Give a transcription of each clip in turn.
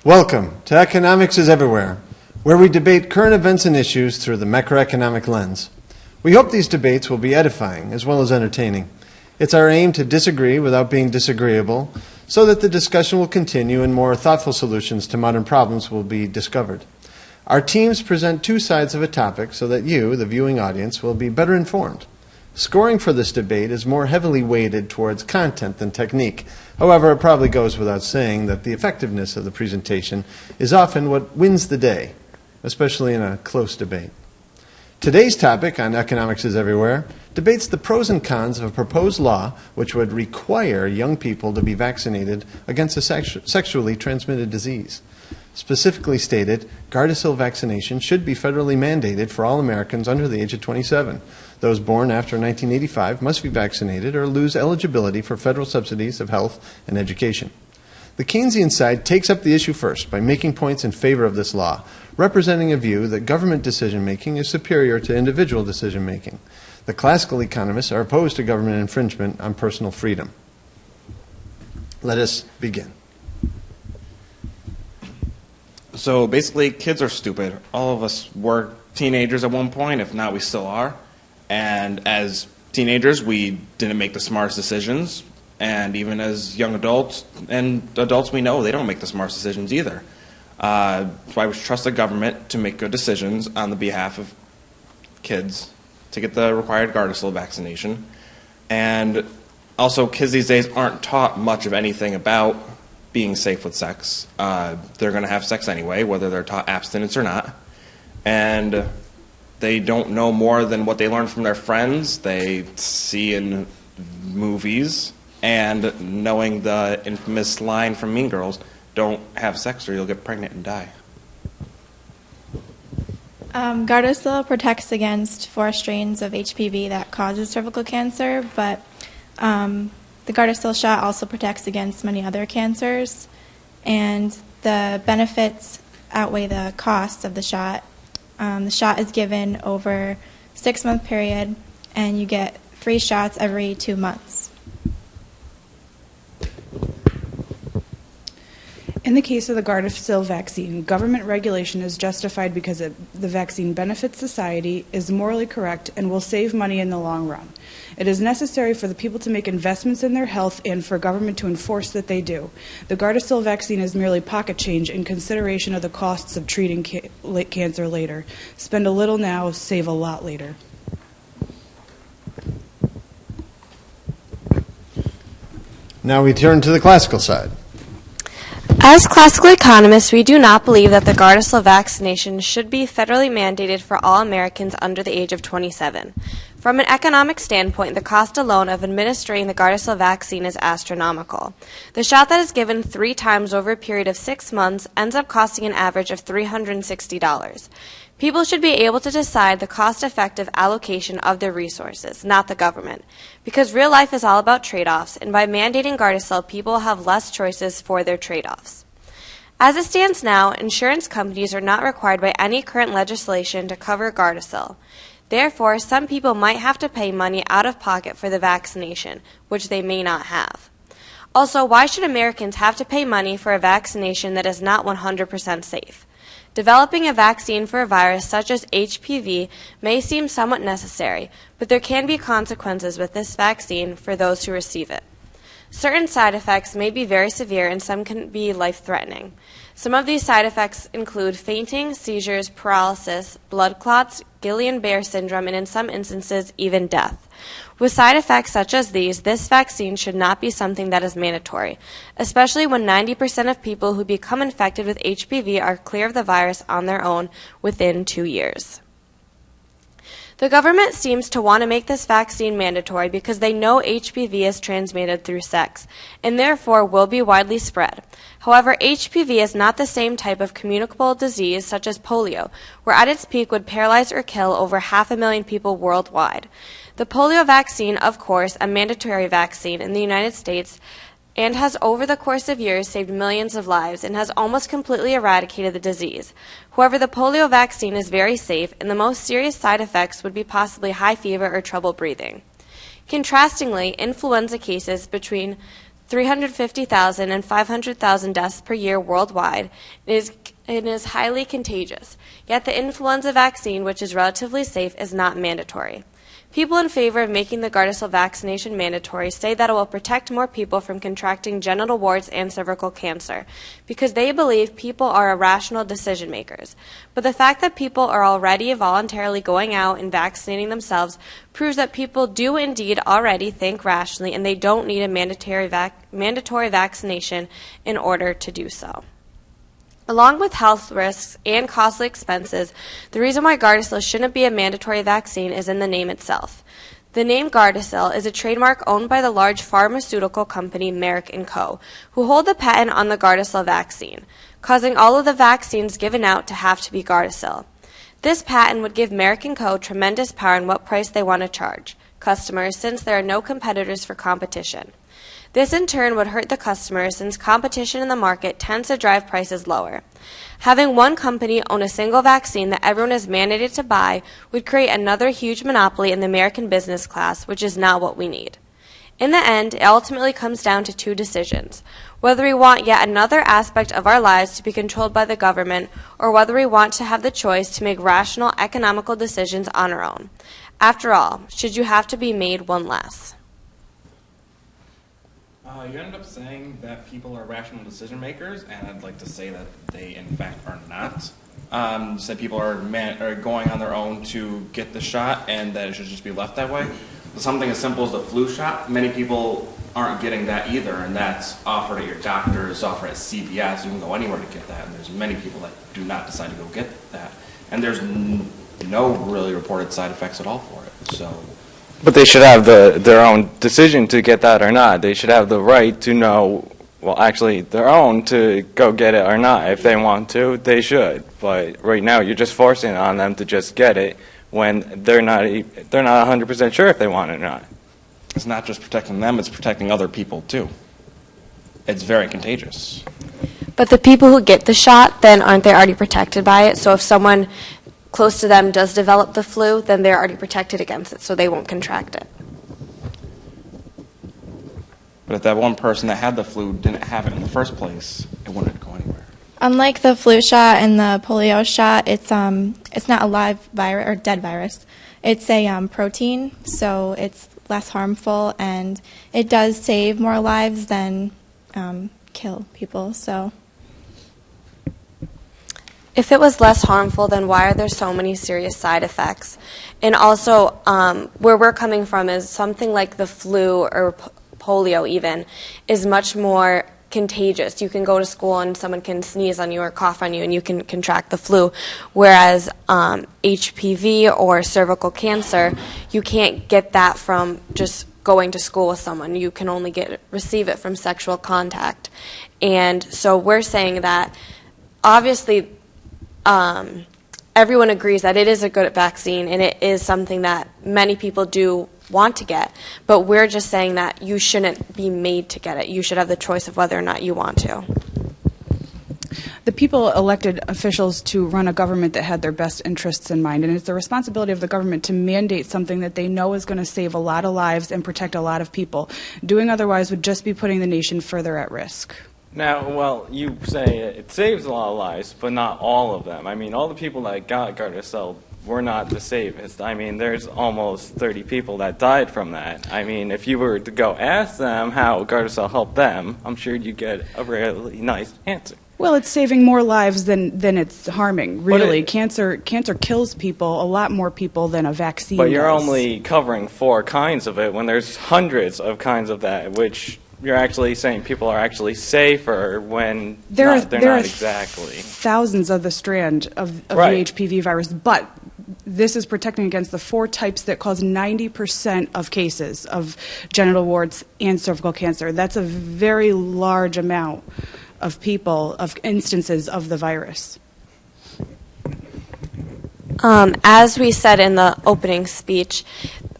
Welcome to Economics is Everywhere, where we debate current events and issues through the macroeconomic lens. We hope these debates will be edifying as well as entertaining. It's our aim to disagree without being disagreeable so that the discussion will continue and more thoughtful solutions to modern problems will be discovered. Our teams present two sides of a topic so that you, the viewing audience, will be better informed. Scoring for this debate is more heavily weighted towards content than technique. However, it probably goes without saying that the effectiveness of the presentation is often what wins the day, especially in a close debate. Today's topic on Economics is Everywhere debates the pros and cons of a proposed law which would require young people to be vaccinated against a sexually transmitted disease. Specifically stated, Gardasil vaccination should be federally mandated for all Americans under the age of 27. Those born after 1985 must be vaccinated or lose eligibility for federal subsidies of health and education. The Keynesian side takes up the issue first by making points in favor of this law, representing a view that government decision-making is superior to individual decision-making. The classical economists are opposed to government infringement on personal freedom. Let us begin. So basically, kids are stupid. All of us were teenagers at one point, if not, we still are. And as teenagers, we didn't make the smartest decisions. And even as young adults, and adults we know, they don't make the smartest decisions either. So I would trust the government to make good decisions on the behalf of kids to get the required Gardasil vaccination. And also, kids these days aren't taught much of anything about being safe with sex. They're going to have sex anyway, whether they're taught abstinence or not. And they don't know more than what they learn from their friends, they see in movies, and knowing the infamous line from Mean Girls, don't have sex or you'll get pregnant and die. Gardasil protects against 4 strains of HPV that causes cervical cancer, but the Gardasil shot also protects against many other cancers, and the benefits outweigh the costs of the shot. The shot is given over a 6-month period, and you get 3 shots every 2 months. In the case of the Gardasil vaccine, government regulation is justified because the vaccine benefits society, is morally correct, and will save money in the long run. It is necessary for the people to make investments in their health and for government to enforce that they do. The Gardasil vaccine is merely pocket change in consideration of the costs of treating cancer later. Spend a little now, save a lot later. Now we turn to the classical side. As classical economists, we do not believe that the Gardasil vaccination should be federally mandated for all Americans under the age of 27. From an economic standpoint, the cost alone of administering the Gardasil vaccine is astronomical. The shot that is given 3 times over a period of 6 months ends up costing an average of $360. People should be able to decide the cost-effective allocation of their resources, not the government, because real life is all about trade-offs, and by mandating Gardasil, people have less choices for their trade-offs. As it stands now, insurance companies are not required by any current legislation to cover Gardasil. Therefore, some people might have to pay money out of pocket for the vaccination, which they may not have. Also, why should Americans have to pay money for a vaccination that is not 100% safe? Developing a vaccine for a virus such as HPV may seem somewhat necessary, but there can be consequences with this vaccine for those who receive it. Certain side effects may be very severe and some can be life-threatening. Some of these side effects include fainting, seizures, paralysis, blood clots, Guillain-Barré syndrome, and in some instances, even death. With side effects such as these, this vaccine should not be something that is mandatory, especially when 90% of people who become infected with HPV are clear of the virus on their own within 2 years. The government seems to want to make this vaccine mandatory because they know HPV is transmitted through sex and therefore will be widely spread. However, HPV is not the same type of communicable disease such as polio, where at its peak would paralyze or kill over 500,000 people worldwide. The polio vaccine, of course, a mandatory vaccine in the United States, and has over the course of years saved millions of lives and has almost completely eradicated the disease. However, the polio vaccine is very safe, and the most serious side effects would be possibly high fever or trouble breathing. Contrastingly, influenza cases between 350,000 and 500,000 deaths per year worldwide. It is highly contagious. Yet the influenza vaccine, which is relatively safe, is not mandatory. People in favor of making the Gardasil vaccination mandatory say that it will protect more people from contracting genital warts and cervical cancer, because they believe people are irrational decision makers. But the fact that people are already voluntarily going out and vaccinating themselves proves that people do indeed already think rationally, and they don't need a mandatory vaccination in order to do so. Along with health risks and costly expenses, the reason why Gardasil shouldn't be a mandatory vaccine is in the name itself. The name Gardasil is a trademark owned by the large pharmaceutical company Merck & Co., who hold the patent on the Gardasil vaccine, causing all of the vaccines given out to have to be Gardasil. This patent would give Merck & Co. tremendous power in what price they want to charge customers, since there are no competitors for competition. This in turn would hurt the customers, since competition in the market tends to drive prices lower. Having one company own a single vaccine that everyone is mandated to buy would create another huge monopoly in the American business class, which is not what we need. In the end, it ultimately comes down to two decisions: whether we want yet another aspect of our lives to be controlled by the government, or whether we want to have the choice to make rational, economical decisions on our own. After all, should you have to be made one less? You ended up saying that people are rational decision makers, and I'd like to say that they, in fact, are not. You said people are going on their own to get the shot, and that it should just be left that way. But something as simple as the flu shot, many people aren't getting that either, and that's offered at your doctor's, offered at CVS. You can go anywhere to get that, and there's many people that do not decide to go get that. And there's no really reported side effects at all for it. So. But they should have their own decision to get that or not. They should have the right to know, well, actually, their own to go get it or not. If they want to, they should. But right now, you're just forcing it on them to just get it when they're not 100% sure if they want it or not. It's not just protecting them, it's protecting other people, too. It's very contagious. But the people who get the shot, then aren't they already protected by it? So if someone close to them does develop the flu, then they're already protected against it, so they won't contract it. But if that one person that had the flu didn't have it in the first place, it wouldn't go anywhere. Unlike the flu shot and the polio shot, it's not a live virus or dead virus. It's a protein, so it's less harmful, and it does save more lives than kill people. So. If it was less harmful, then why are there so many serious side effects? And also, where we're coming from is something like the flu or polio even is much more contagious. You can go to school and someone can sneeze on you or cough on you and you can contract the flu. Whereas HPV or cervical cancer, you can't get that from just going to school with someone. You can only receive it from sexual contact. And so we're saying that obviously everyone agrees that it is a good vaccine and it is something that many people do want to get, but we're just saying that you shouldn't be made to get it. You should have the choice of whether or not you want to. The people elected officials to run a government that had their best interests in mind, and it's the responsibility of the government to mandate something that they know is going to save a lot of lives and protect a lot of people. Doing otherwise would just be putting the nation further at risk. Now, well, you say it saves a lot of lives, but not all of them. I mean, all the people that got Gardasil were not the safest. I mean, there's almost 30 people that died from that. I mean, if you were to go ask them how Gardasil helped them, I'm sure you'd get a really nice answer. Well, it's saving more lives than it's harming, really. Cancer kills people, a lot more people than a vaccine But you're does. only covering 4 kinds of it when there's hundreds of kinds of that, which you're actually saying people are actually safer when they're not exactly. Thousands of the strand of Right. the HPV virus, but this is protecting against the 4 types that cause 90% of cases of genital warts and cervical cancer. That's a very large amount of people, of instances of the virus. As we said in the opening speech,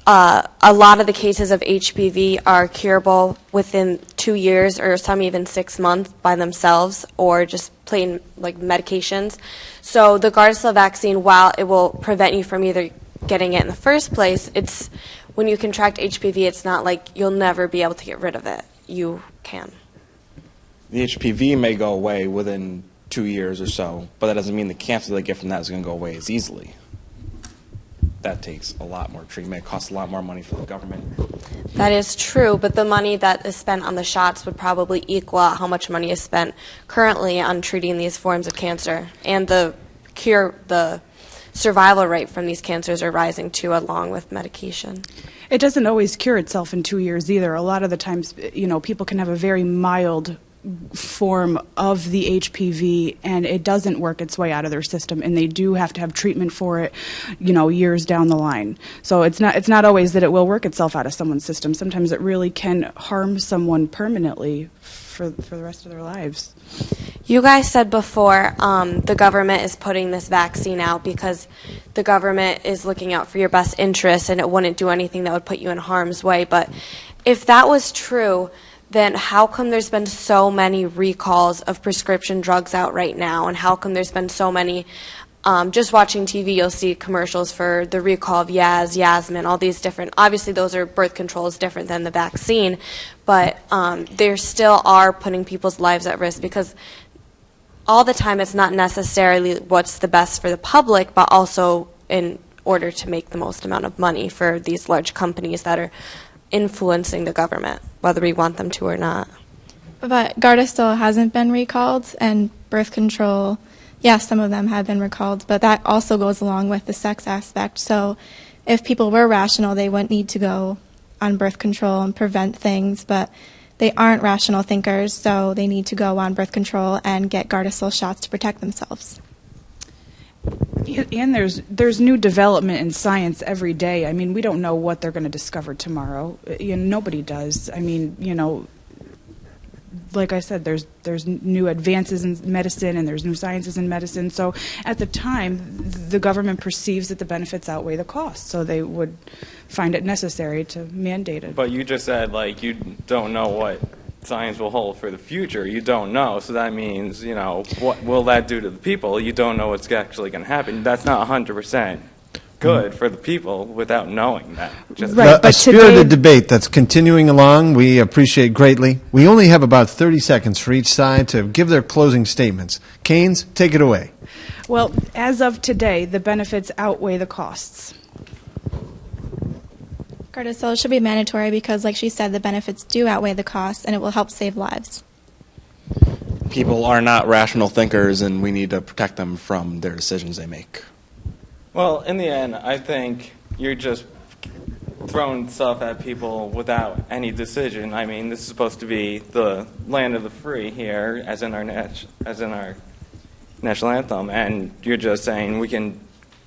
a lot of the cases of HPV are curable within 2 years or some even 6 months by themselves or just plain like medications. So the Gardasil vaccine, while it will prevent you from either getting it in the first place, it's when you contract HPV, it's not like you'll never be able to get rid of it. you can. The HPV may go away within 2 years or so, but that doesn't mean the cancer they get from that is going to go away as easily. That takes a lot more treatment. It costs a lot more money for the government. That is true, but the money that is spent on the shots would probably equal out how much money is spent currently on treating these forms of cancer. And the survival rate from these cancers are rising too, along with medication. It doesn't always cure itself in 2 years either. A lot of the times, people can have a very mild form of the HPV and it doesn't work its way out of their system, and they do have to have treatment for it, years down the line. So it's not always that it will work itself out of someone's system. Sometimes it really can harm someone permanently for the rest of their lives. You guys said before the government is putting this vaccine out because the government is looking out for your best interests and it wouldn't do anything that would put you in harm's way. But if that was true, then how come there's been so many recalls of prescription drugs out right now? And how come there's been so many, just watching TV, you'll see commercials for the recall of Yasmin, all these different, obviously those are birth controls different than the vaccine, but they still are putting people's lives at risk because all the time it's not necessarily what's the best for the public, but also in order to make the most amount of money for these large companies that are influencing the government, whether we want them to or not. But Gardasil hasn't been recalled, and birth control, yes, some of them have been recalled, but that also goes along with the sex aspect. So if people were rational, they wouldn't need to go on birth control and prevent things, but they aren't rational thinkers, so they need to go on birth control and get Gardasil shots to protect themselves. And there's new development in science every day. I mean, we don't know what they're going to discover tomorrow. Nobody does. I mean, like I said, there's new advances in medicine and there's new sciences in medicine. So at the time, the government perceives that the benefits outweigh the costs, so they would find it necessary to mandate it. But you just said, you don't know what science will hold for the future. You don't know, so that means, what will that do to the people? You don't know what's actually going to happen. That's not 100% good for the people without knowing that. Right, a spirited debate that's continuing along, we appreciate greatly. We only have about 30 seconds for each side to give their closing statements. Keynes, take it away. Well, as of today, the benefits outweigh the costs. Gardasil should be mandatory because, like she said, the benefits do outweigh the costs, and it will help save lives. People are not rational thinkers, and we need to protect them from their decisions they make. Well, in the end, I think you're just throwing stuff at people without any decision. I mean, this is supposed to be the land of the free here, as in our national anthem, and you're just saying we can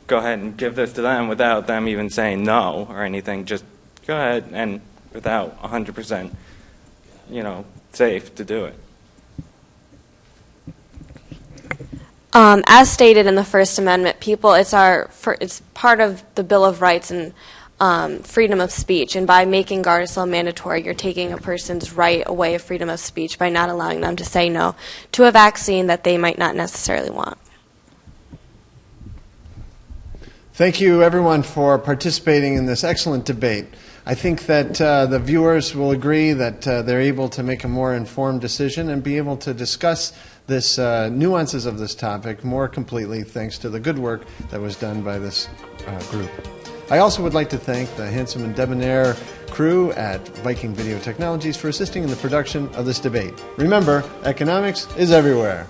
go ahead and give this to them without them even saying no or anything. Just go ahead and without 100%, safe to do it. As stated in the First Amendment, it's part of the Bill of Rights and freedom of speech. And by making Gardasil mandatory, you're taking a person's right away of freedom of speech by not allowing them to say no to a vaccine that they might not necessarily want. Thank you, everyone, for participating in this excellent debate. I think that the viewers will agree that they're able to make a more informed decision and be able to discuss this nuances of this topic more completely thanks to the good work that was done by this group. I also would like to thank the handsome and debonair crew at Viking Video Technologies for assisting in the production of this debate. Remember, economics is everywhere.